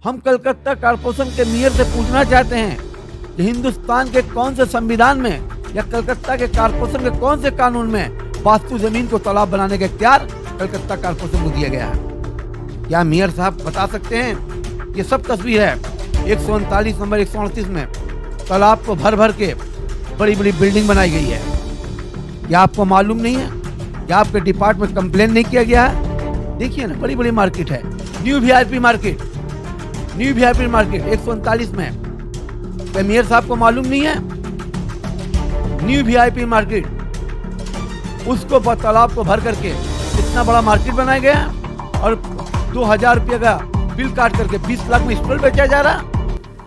हम कलकत्ता कारपोरेशन के मेयर से पूछना चाहते हैं कि हिंदुस्तान के कौन से संविधान में या कलकत्ता के कारपोरेशन के कौन से कानून में वास्तु जमीन को तालाब बनाने का इख्तियार कलकत्ता कारपोरेशन को दिया गया है? क्या मेयर साहब बता सकते हैं? ये सब तस्वीर है 139 नंबर 138 में तालाब को भर भर के बड़ी बड़ी बिल्डिंग बनाई गई है। क्या आपको मालूम नहीं है? क्या आपके डिपार्टमेंट कंप्लेन नहीं किया गया है? देखिए ना, बड़ी बड़ी मार्केट है, न्यू वीआईपी मार्केट 139 में। क्या मेयर साहब को मालूम नहीं है? न्यू वीआईपी मार्केट, उसको तालाब को भर करके इतना बड़ा मार्केट बनाया गया और 2000 रुपये का बिल काट करके 20 लाख में स्टॉल बेचा जा रहा।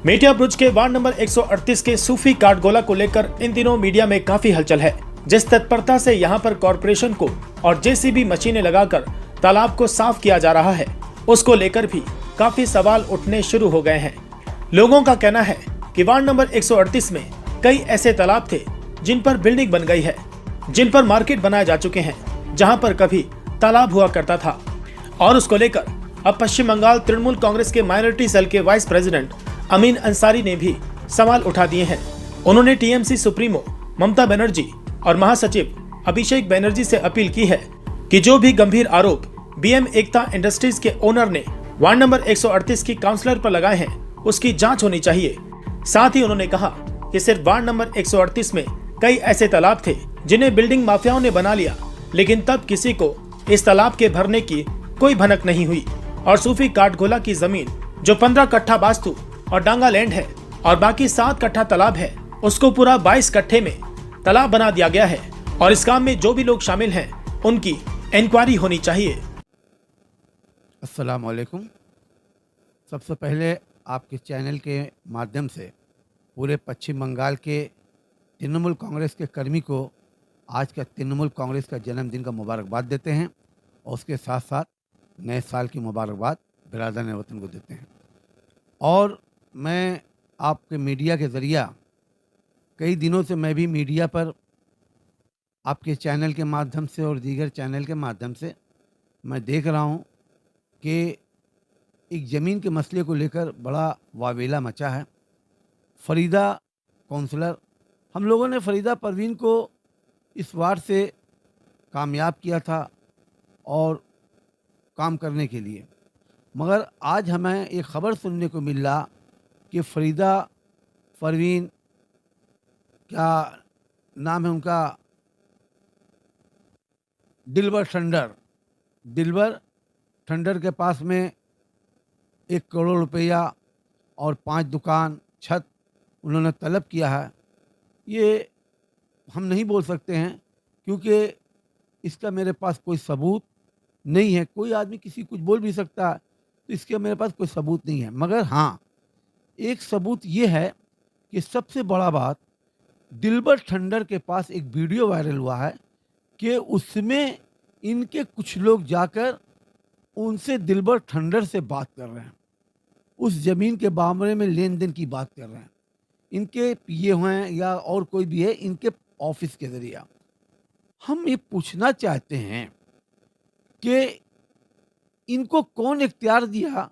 मेटिया ब्रुज के वार्ड नंबर 138 के सूफी काठगोला को लेकर इन दिनों मीडिया में काफी हलचल है। जिस तत्परता से यहां पर कॉरपोरेशन को और जेसीबी मशीनें लगाकर तालाब को साफ किया जा रहा है, उसको लेकर भी काफी सवाल उठने शुरू हो गए हैं। लोगों का कहना है कि वार्ड नंबर 138 में कई ऐसे तालाब थे जिन पर बिल्डिंग बन गई है, जिन पर मार्केट बनाए जा चुके हैं, जहां पर कभी तालाब हुआ करता था। और उसको लेकर अब पश्चिम बंगाल तृणमूल कांग्रेस के माइनॉरिटी सेल के वाइस प्रेसिडेंट अमीन अंसारी ने भी सवाल उठा दिए हैं। उन्होंने टीएमसी सुप्रीमो ममता बनर्जी और महासचिव अभिषेक बनर्जी से अपील की है कि जो भी गंभीर आरोप बीएम एकता इंडस्ट्रीज के ओनर ने वार्ड नंबर 138 की काउंसलर पर लगाए हैं, उसकी जांच होनी चाहिए। साथ ही उन्होंने कहा कि सिर्फ वार्ड नंबर 138 में कई ऐसे तालाब थे जिन्हें बिल्डिंग माफियाओं ने बना लिया, लेकिन तब किसी को इस तालाब के भरने की कोई भनक नहीं हुई। और सूफी काठगोला की जमीन जो 15 कट्ठा वास्तु और डांगा लैंड है और बाकी 7 कट्ठा तालाब है, उसको पूरा 22 कट्ठे में तालाब बना दिया गया है। और इस काम में जो भी लोग शामिल हैं उनकी इंक्वायरी होनी चाहिए। अस्सलाम वालेकुम। सबसे पहले आपके चैनल के माध्यम से पूरे पश्चिम बंगाल के तृणमूल कांग्रेस के कर्मी को आज का तृणमूल कांग्रेस का जन्मदिन का मुबारकबाद देते हैं और उसके साथ साथ नए साल की मुबारकबाद बिरादरान वतन को देते हैं। और मैं आपके मीडिया के ज़रिया कई दिनों से मैं भी मीडिया पर आपके चैनल के माध्यम से और दीगर चैनल के माध्यम से मैं देख रहा हूँ कि एक ज़मीन के मसले को लेकर बड़ा वावेला मचा है। फरीदा काउंसलर, हम लोगों ने फरीदा परवीन को इस वार्ड से कामयाब किया था और काम करने के लिए, मगर आज हमें एक ख़बर सुनने को मिल रहा कि फरीदा परवीन, क्या नाम है उनका, दिलबर ठंडर के पास में 1 करोड़ रुपया और 5 दुकान छत उन्होंने तलब किया है। ये हम नहीं बोल सकते हैं क्योंकि इसका मेरे पास कोई सबूत नहीं है। कोई आदमी किसी कुछ बोल भी सकता है, तो इसके मेरे पास कोई सबूत नहीं है। मगर हाँ, एक सबूत ये है कि सबसे बड़ा बात, दिलबर ठंडर के पास एक वीडियो वायरल हुआ है कि उसमें इनके कुछ लोग जाकर उनसे दिलबर ठंडर से बात कर रहे हैं, उस ज़मीन के बारे में लेन देन की बात कर रहे हैं। इनके पीए हुए हैं या और कोई भी है, इनके ऑफिस के ज़रिए। हम ये पूछना चाहते हैं कि इनको कौन इख्तियार दिया,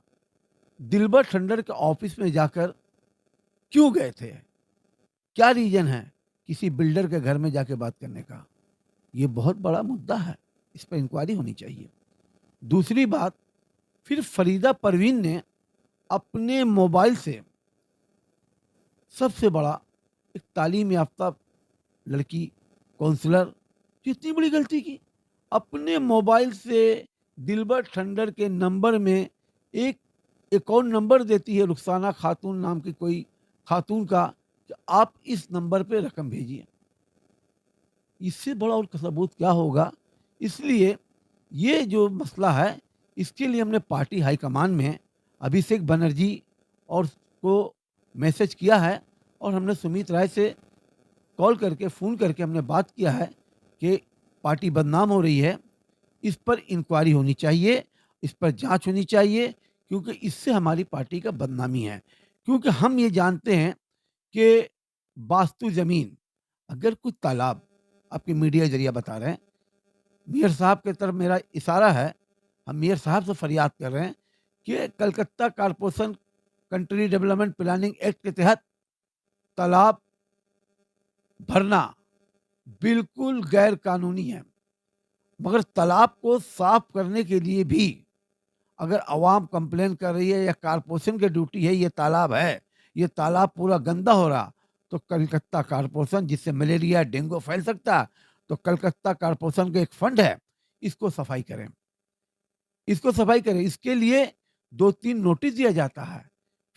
दिलबर ठंडर के ऑफिस में जाकर क्यों गए थे? क्या रीज़न है किसी बिल्डर के घर में जाके बात करने का? ये बहुत बड़ा मुद्दा है, इस पर इंक्वायरी होनी चाहिए। दूसरी बात, फिर फरीदा परवीन ने अपने मोबाइल से, सबसे बड़ा एक तालीम याफ्ता लड़की काउंसलर, कितनी बड़ी गलती की, अपने मोबाइल से दिलबर ठंडर के नंबर में एक अकाउंट नंबर देती है रुखसाना खातून नाम की कोई खातून का, कि आप इस नंबर पे रकम भेजिए। इससे बड़ा और सबूत क्या होगा? इसलिए ये जो मसला है, इसके लिए हमने पार्टी हाईकमान में अभिषेक बनर्जी और को मैसेज किया है और हमने सुमित राय से कॉल करके, फ़ोन करके हमने बात किया है कि पार्टी बदनाम हो रही है, इस पर इंक्वायरी होनी चाहिए, इस पर जांच होनी चाहिए, क्योंकि इससे हमारी पार्टी का बदनामी है। क्योंकि हम ये जानते हैं कि वास्तु ज़मीन, अगर कुछ तालाब, आपके मीडिया के जरिए बता रहे हैं, मेयर साहब की तरफ मेरा इशारा है, हम मेयर साहब से फरियाद कर रहे हैं कि Calcutta corporation country development planning act के तहत तालाब भरना बिल्कुल गैर कानूनी है। मगर तालाब को साफ करने के लिए भी अगर आवाम कंप्लेन कर रही है या कारपोरेशन की ड्यूटी है, ये तालाब पूरा गंदा हो रहा, तो कलकत्ता कारपोरेशन, जिससे मलेरिया डेंगू फैल सकता है, तो कलकत्ता कारपोरेशन का एक फंड है, इसको सफाई करें, इसके लिए 2-3 नोटिस दिया जाता है,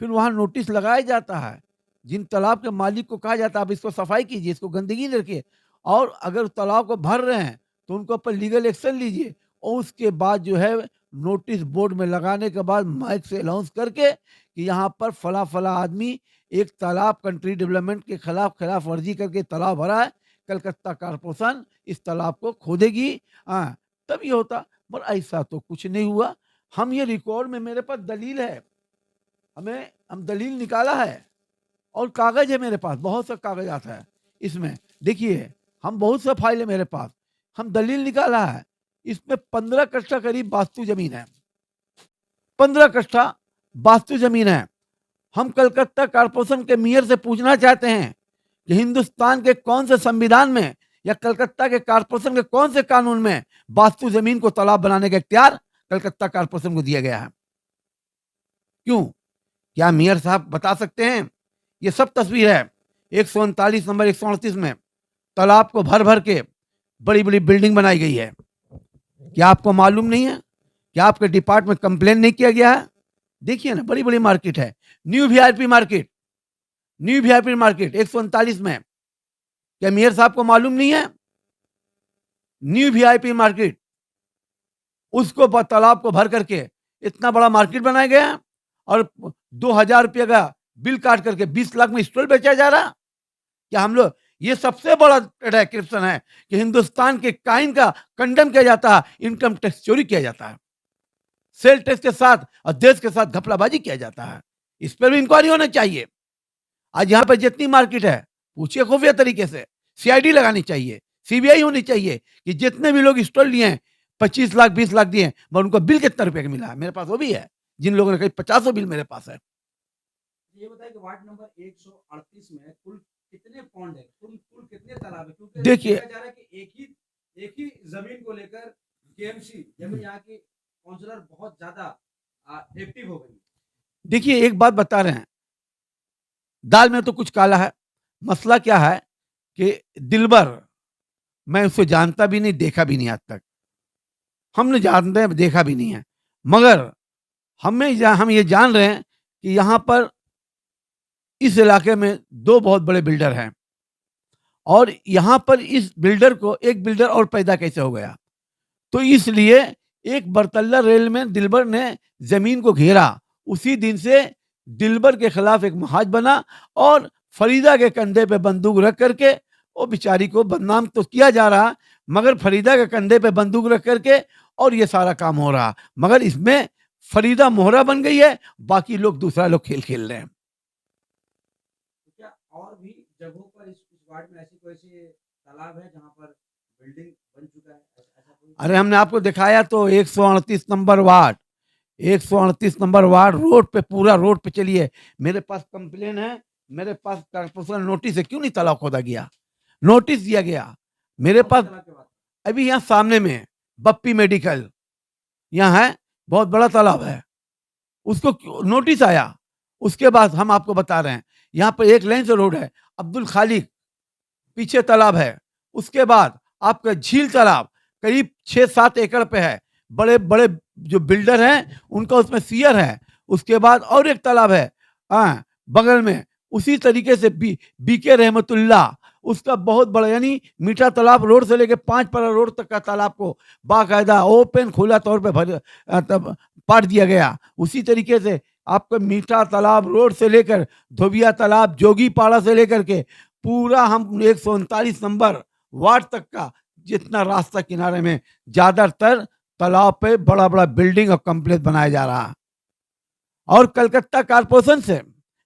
फिर वहाँ नोटिस लगाया जाता है, जिन तालाब के मालिक को कहा जाता है आप इसको सफाई कीजिए, इसको गंदगी नहीं रखिए, और अगर तालाब को भर रहे हैं तो उनके ऊपर लीगल एक्शन लीजिए, और उसके बाद जो है नोटिस बोर्ड में लगाने के बाद माइक से अनाउंस करके कि यहाँ पर फला फला आदमी एक तालाब कंट्री डेवलपमेंट के खिलाफ वर्जी करके तालाब भरा है, कलकत्ता कारपोरेशन इस तालाब को खोदेगी। हाँ, तब ये होता, पर ऐसा तो कुछ नहीं हुआ। हम ये रिकॉर्ड में, मेरे पास दलील है, हम दलील निकाला है और कागज है मेरे पास, बहुत सा कागजात है इसमें, देखिए हम बहुत सा फाइल है मेरे पास, हम दलील निकाला है। इसमें 15 कट्ठा करीब वास्तु जमीन है, 15 कट्ठा वास्तु जमीन है। हम कलकत्ता कारपोरेशन के मेयर से पूछना चाहते हैं कि हिंदुस्तान के कौन से संविधान में या कलकत्ता के कारपोरेशन के कौन से कानून में वास्तु जमीन को तालाब बनाने का इख्तियार कलकत्ता कारपोरेशन को दिया गया है? क्यों? क्या मेयर साहब बता सकते हैं? ये सब तस्वीर है 139 नंबर 138 में, तालाब को भर भर के बड़ी बड़ी बिल्डिंग बनाई गई है। क्या आपको मालूम नहीं है? क्या आपके डिपार्टमेंट में कंप्लेन नहीं किया गया है? देखिए ना, बड़ी बड़ी मार्केट है, न्यू वीआईपी मार्केट 139 में, क्या मेयर साहब को मालूम नहीं है? न्यू वीआईपी मार्केट, उसको तालाब को भर करके इतना बड़ा मार्केट बनाया गया और 2000 रुपये का बिल काट करके 20 लाख में स्टॉल बेचा जा रहा। क्या हम लोग, ये सबसे बड़ा करप्शन है कि हिंदुस्तान के काइन का कंडेम किया जाता है, इनकम टैक्स चोरी किया जाता है, सेल टैक्स के साथ और देश के साथ घपलाबाजी किया जाता है। इस पर भी इंक्वायरी होना चाहिए। आज यहाँ पर जितनी मार्केट है, पूछिए खुफिया तरीके से, सीआईडी लगानी चाहिए, सीबीआई होनी चाहिए कि जितने भी लोग स्टॉल लिए हैं 25 लाख 20 लाख दिए, मगर उनको बिल कितना रुपए का मिला है? मेरे पास वो भी है, जिन लोगों ने कही 50 बिल मेरे पास है। ये बताइए कि वार्ड नंबर 138 में कुल कितने पॉन्ड है, कुल कितने तालाब है? क्योंकि देखिए, देखा जा रहा है कि एक ही जमीन को लेकर केएमसी यानी यहाँ की काउंसलर बहुत ज्यादा एक्टिव हो गई। देखिए एक बात बता रहे हैं, दाल में तो कुछ काला है। मसला क्या है कि दिलबर, मैं उसको जानता भी नहीं, देखा भी नहीं आज तक, हमने जानते हैं, देखा भी नहीं है, मगर हम ये जान रहे हैं कि यहाँ पर इस इलाके में 2 बहुत बड़े बिल्डर हैं और यहाँ पर इस बिल्डर को एक बिल्डर और पैदा कैसे हो गया, तो इसलिए एक बरतल्ला रेल में दिलबर ने जमीन को घेरा। उसी दिन से दिलबर के खिलाफ एक मुहाज बना और फरीदा के कंधे पे बंदूक रख करके वो बेचारी को बदनाम तो किया जा रहा, मगर फरीदा के कंधे पे बंदूक रख करके और ये सारा काम हो रहा, मगर इसमें फरीदा मोहरा बन गई है, बाकी लोग दूसरा लोग खेल खेल रहे हैं। क्या और भी जगहों पर इस वार्ड में ऐसी कोई तालाब है जहाँ पर बिल्डिंग बन चुका है? अरे हमने आपको दिखाया तो 138 number ward, 138 number ward road पे, पूरा रोड पे चलिए, मेरे पास कंप्लेन है, मेरे पास कारपोरेशन नोटिस है, क्यों नहीं तालाब खोदा गया? नोटिस दिया गया मेरे पास, अभी यहाँ सामने में बप्पी मेडिकल यहाँ है, बहुत बड़ा तालाब है, उसको नोटिस आया। उसके बाद हम आपको बता रहे हैं, यहाँ पर एक लेन से रोड है, अब्दुल खालिक पीछे तालाब है, उसके बाद आपका झील तालाब करीब 6-7 एकड़ पे है, बड़े बड़े जो बिल्डर हैं उनका उसमें शेयर है। उसके बाद और एक तालाब है बगल में, उसी तरीके से बीके रहमतुल्लाह, उसका बहुत बड़ा, यानी मीठा तालाब रोड से लेके 5 पर रोड तक का तालाब को बाकायदा ओपन खुला तौर पे पाट दिया गया। उसी तरीके से आपका मीठा तालाब रोड से लेकर धोबिया तालाब, जोगी पाड़ा से लेकर के पूरा हम 139 नंबर वार्ड तक का जितना रास्ता किनारे में ज्यादातर तालाब पे बड़ा बड़ा बिल्डिंग और कॉम्प्लेक्स बनाया जा रहा है। और कलकत्ता कारपोरेशन से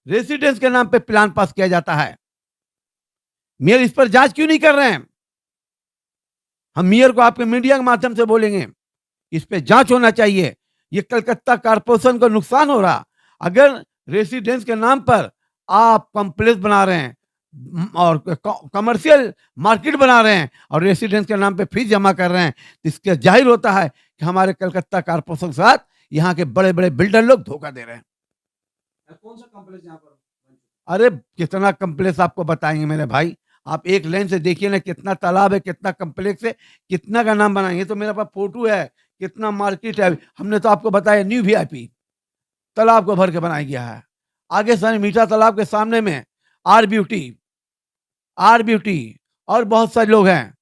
रेसिडेंस के नाम पे प्लान पास किया जाता है। मेयर इस पर जांच क्यों नहीं कर रहे हैं? हम मेयर को आपके मीडिया के माध्यम से बोलेंगे, इस पे जांच होना चाहिए। ये कलकत्ता कारपोरेशन को नुकसान हो रहा। अगर रेसिडेंस के नाम पर आप कॉम्प्लेक्स बना रहे हैं और कमर्शियल मार्केट बना रहे हैं और रेसिडेंस के नाम पे फीस जमा कर रहे हैं, तो इसके जाहिर होता है कि हमारे कलकत्ता कारपोरेशन के साथ यहाँ के बड़े बड़े बिल्डर लोग धोखा दे रहे हैं। कौन सा कॉम्प्लेक्स यहाँ पर बन चुका अरे कितना कम्प्लेक्स आपको बताएंगे मेरे भाई, आप एक लाइन से देखिए ना, कितना तालाब है, कितना कम्प्लेक्स है, कितना का नाम बनाएंगे। तो मेरे पास फोटो है, कितना मार्केट है। हमने तो आपको बताया न्यू VIP तालाब को भर के बनाया गया है। आगे सारे मीठा तालाब के सामने में आर ब्यूटी और बहुत सारे लोग हैं,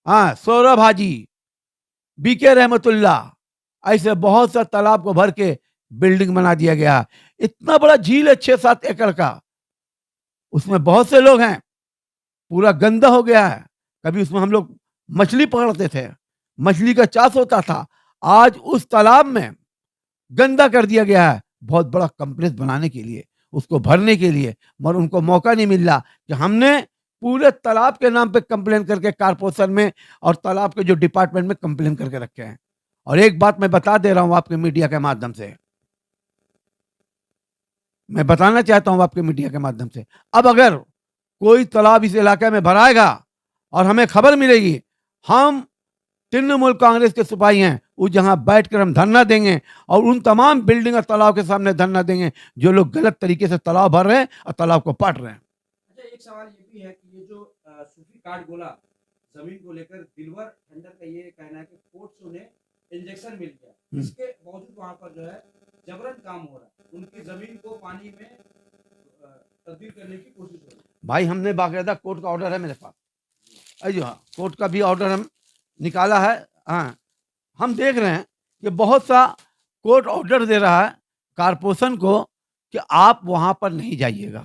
हाँ, सौरभ हाजी, BK रहमतुल्ला, ऐसे बहुत सा तालाब को भर के बिल्डिंग बना दिया गया। इतना बड़ा झील है 6-7 एकड़ का, उसमें बहुत से लोग हैं, पूरा गंदा हो गया है। कभी उसमें हम लोग मछली पकड़ते थे, मछली का चाष होता था, आज उस तालाब में गंदा कर दिया गया है बहुत बड़ा कॉम्प्लेक्स बनाने के लिए, उसको भरने के लिए, मगर उनको मौका नहीं मिल रहा कि हमने पूरे तालाब के नाम पे कंप्लेन करके कारपोरेशन में और तालाब के जो डिपार्टमेंट में कंप्लेन करके रखे हैं। और एक बात मैं बता दे रहा हूं आपके मीडिया के माध्यम से, मैं बताना चाहता हूं आपके मीडिया के माध्यम से, अब अगर कोई तालाब इस इलाके में भराएगा और हमें खबर मिलेगी, हम तृणमूल कांग्रेस के सिपाही हैं, वो जहां बैठकर हम धरना देंगे और उन तमाम बिल्डिंग और तालाब के सामने धरना देंगे जो लोग गलत तरीके से तालाब भर रहे हैं और तालाब को पाट रहे हैं। अच्छा, एक सवाल ये भी है कि ये जो सूफी काठ गोला जमीन को लेकर दिलवर ठंडर का ये कहना है कि कोर्ट से उन्हें इंजेक्शन मिल गया, इसके बावजूद वहां पर जो है जबरन काम हो रहा है, उनकी जमीन को पानी में तब्दील करने की कोशिश हो रही है। भाई हमने बाकायदा कोर्ट का ऑर्डर है मेरे पास, अयो हाँ, कोर्ट का भी ऑर्डर हम निकाला है। हाँ, हम देख रहे हैं कि बहुत सा कोर्ट ऑर्डर दे रहा है कारपोरेशन को कि आप वहां पर नहीं जाइएगा।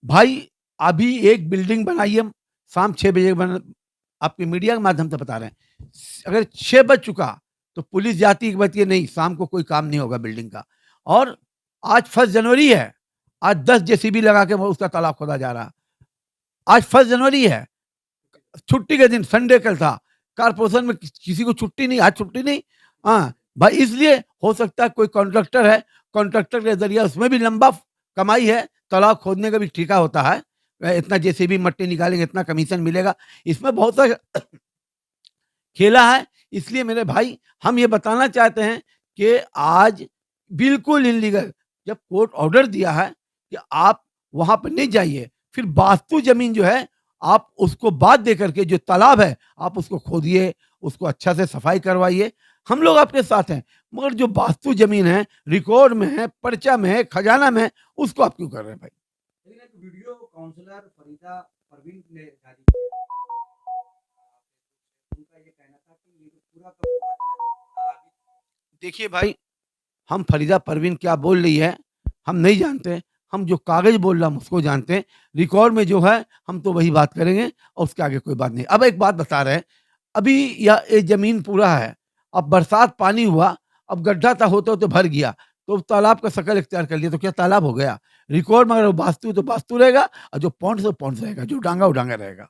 भाई अभी एक बिल्डिंग बनाइए, शाम 6 बजे आपके मीडिया के माध्यम से बता रहे हैं, अगर 6 बज चुका तो पुलिस जाती है, नहीं शाम को कोई काम नहीं होगा बिल्डिंग का। और आज 1 जनवरी है, आज 10 JCB लगा के उसका तालाब खोदा जा रहा। आज 1 जनवरी है, छुट्टी के दिन, संडे कल था, कारपोरेशन में किसी को छुट्टी नहीं, आज छुट्टी नहीं। हाँ भाई, इसलिए हो सकता है कोई कॉन्ट्रैक्टर है, कॉन्ट्रैक्टर के जरिए उसमें भी लंबा कमाई है, तालाब खोदने का भी ठेका होता है, इतना JCB मट्टी निकालेंगे इतना कमीशन मिलेगा, इसमें बहुत सा खेला है। इसलिए मेरे भाई हम ये बताना चाहते हैं कि आज बिल्कुल इनलीगल, जब कोर्ट ऑर्डर दिया है कि आप वहां पर नहीं जाइए, फिर वास्तु जमीन जो है आप उसको बाद दे करके जो तालाब है आप उसको खोदिए, उसको अच्छा से सफाई करवाइए, हम लोग आपके साथ हैं। मगर जो वास्तु जमीन है, रिकॉर्ड में है, पर्चा में है, खजाना में है, उसको आप क्यों कर रहे हैं भाई? लेकिन एक वीडियो काउंसलर फरीदा परवीन ने जारी किया, उनका ये कहना था कि ये जो पूरा का पूरा देखिए भाई, हम फरीदा परवीन क्या बोल रही है हम नहीं जानते, हम जो कागज बोल रहा हम उसको जानते हैं, रिकॉर्ड में जो है हम तो वही बात करेंगे और उसके आगे कोई बात नहीं। अब एक बात बता रहे हैं, अभी ये जमीन पूरा है, अब बरसात पानी हुआ, अब गड्ढा था होते होते भर गया, तो तालाब का शक्ल इख्तियार कर लिया, तो क्या तालाब हो गया? रिकॉर्ड में अगर वास्तु तो वास्तु रहेगा और जो पॉइंट तो पॉइंट रहेगा, जो डांगा वो डांगा रहेगा।